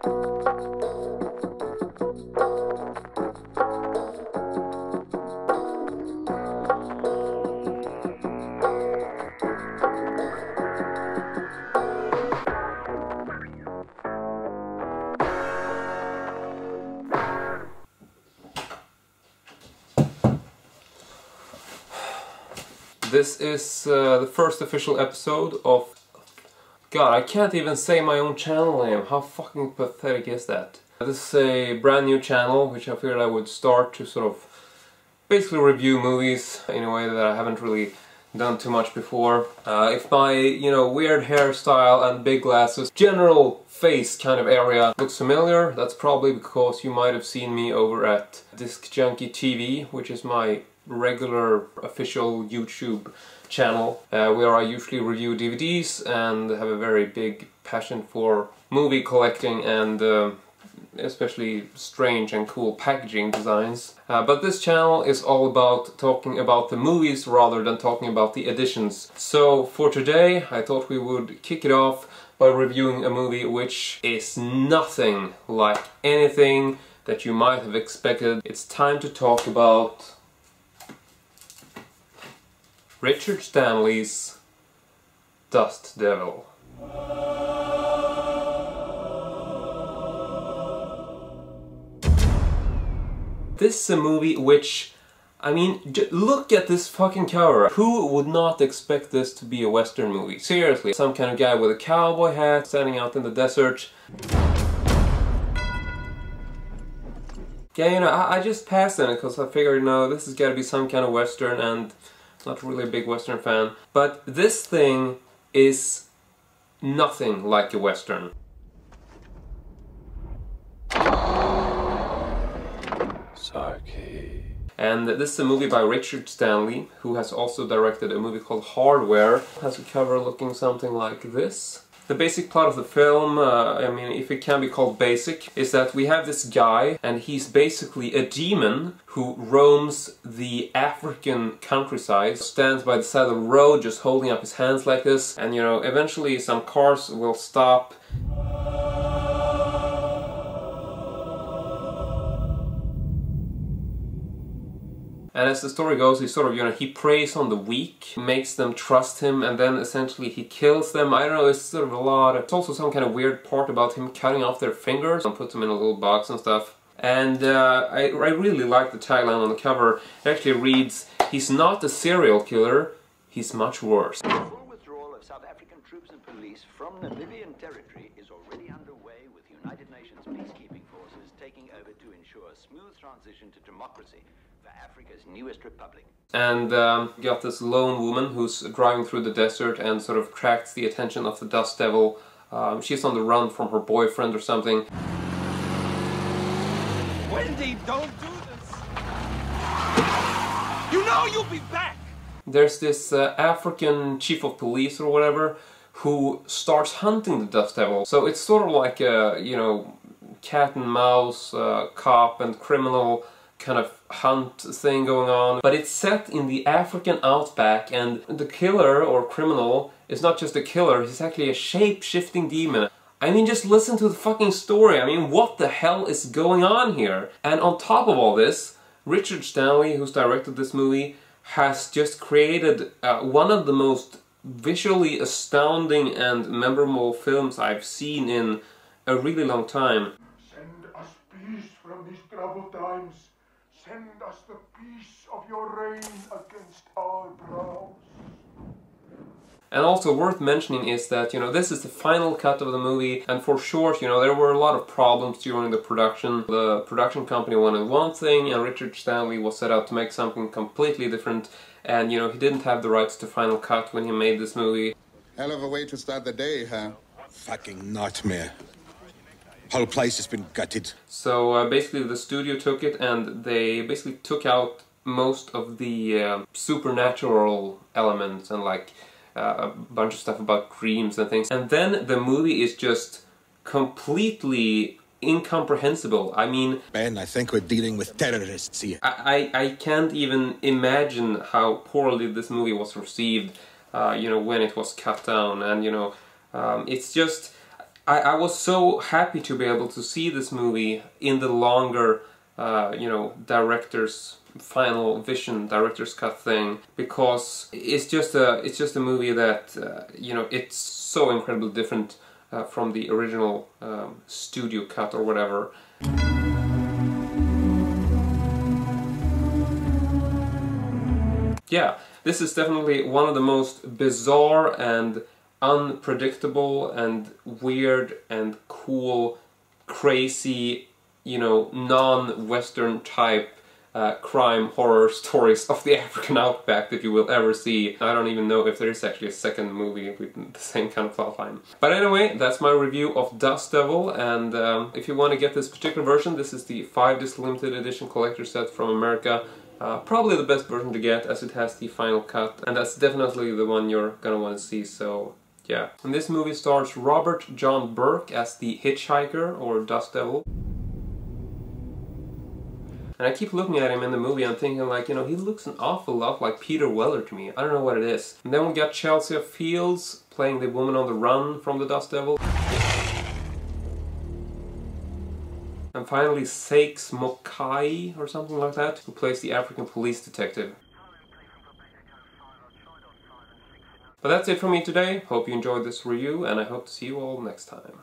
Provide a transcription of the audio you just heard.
This is the first official episode of... God, I can't even say my own channel name. How fucking pathetic is that? This is a brand new channel, which I figured I would start to sort of basically review movies in a way that I haven't really done too much before. If my, weird hairstyle and big glasses, general face kind of area looks familiar, that's probably because you might have seen me over at Disc Junkie TV, which is my regular official YouTube channel, where I usually review DVDs and have a very big passion for movie collecting and especially strange and cool packaging designs. But this channel is all about talking about the movies rather than talking about the editions. So for today I thought we would kick it off by reviewing a movie which is nothing like anything that you might have expected. It's time to talk about Richard Stanley's Dust Devil. This is a movie which, I mean, look at this fucking cover. Who would not expect this to be a Western movie? Seriously, some kind of guy with a cowboy hat standing out in the desert. Yeah, I just passed on it because I figured, this has got to be some kind of Western, and not really a big Western fan. But this thing is nothing like a Western. Sarky. And this is a movie by Richard Stanley, who has also directed a movie called Hardware. It has a cover looking something like this. The basic plot of the film, I mean, if it can be called basic, is that we have this guy, and he's basically a demon who roams the African countryside, stands by the side of the road just holding up his hands like this, and eventually some cars will stop. And as the story goes, he sort of, he preys on the weak, makes them trust him, and then essentially he kills them. I don't know, it's sort of a lot. It's also some kind of weird part about him cutting off their fingers and puts them in a little box and stuff. And I really like the tagline on the cover. It actually reads, "He's not a serial killer, he's much worse." The full withdrawal of South African troops and police from Namibian territory is already underway, with United Nations peacekeeping forces taking over to ensure a smooth transition to democracy for Africa's newest republic. And you got this lone woman who's driving through the desert and sort of attracts the attention of the Dust Devil. She's on the run from her boyfriend or something. Wendy, don't do this! You know you'll be back! There's this African chief of police or whatever who starts hunting the Dust Devil. So it's sort of like a, cat and mouse, cop and criminal kind of hunt thing going on, but it's set in the African outback, and the killer or criminal is not just a killer, he's actually a shape-shifting demon. I mean, just listen to the fucking story. I mean, what the hell is going on here? And on top of all this, Richard Stanley, who's directed this movie, has just created one of the most visually astounding and memorable films I've seen in a really long time. Send us peace from these troubled times. Send us the peace of your reign against our brows. And also worth mentioning is that, this is the final cut of the movie, and for sure, there were a lot of problems during the production. The production company wanted one thing, and Richard Stanley was set out to make something completely different, and, he didn't have the rights to final cut when he made this movie. Hell of a way to start the day, huh? Fucking nightmare. Whole place has been gutted. So basically the studio took it and they basically took out most of the supernatural elements and like a bunch of stuff about dreams and things. And then the movie is just completely incomprehensible. I mean... Ben, I think we're dealing with terrorists here. I can't even imagine how poorly this movie was received, when it was cut down. And, it's just... I was so happy to be able to see this movie in the longer, you know, director's final vision, director's cut thing, because it's just a movie that you know, it's so incredibly different from the original studio cut or whatever. Yeah, this is definitely one of the most bizarre and unpredictable and weird and cool, crazy, you know, non-Western type crime horror stories of the African outback that you will ever see. I don't even know if there is actually a second movie with the same kind of plotline. But anyway, that's my review of Dust Devil, and if you want to get this particular version, this is the 5-disc limited edition collector set from America. Probably the best version to get, as it has the final cut, and that's definitely the one you're gonna want to see, so yeah. And this movie stars Robert John Burke as the Hitchhiker, or Dust Devil. And I keep looking at him in the movie and thinking, like, you know, he looks an awful lot like Peter Weller to me. I don't know what it is. And then we got Chelsea Fields playing the woman on the run from the Dust Devil. And finally Sakes Mokai, or something like that, who plays the African police detective. But that's it from me today. Hope you enjoyed this review, and I hope to see you all next time.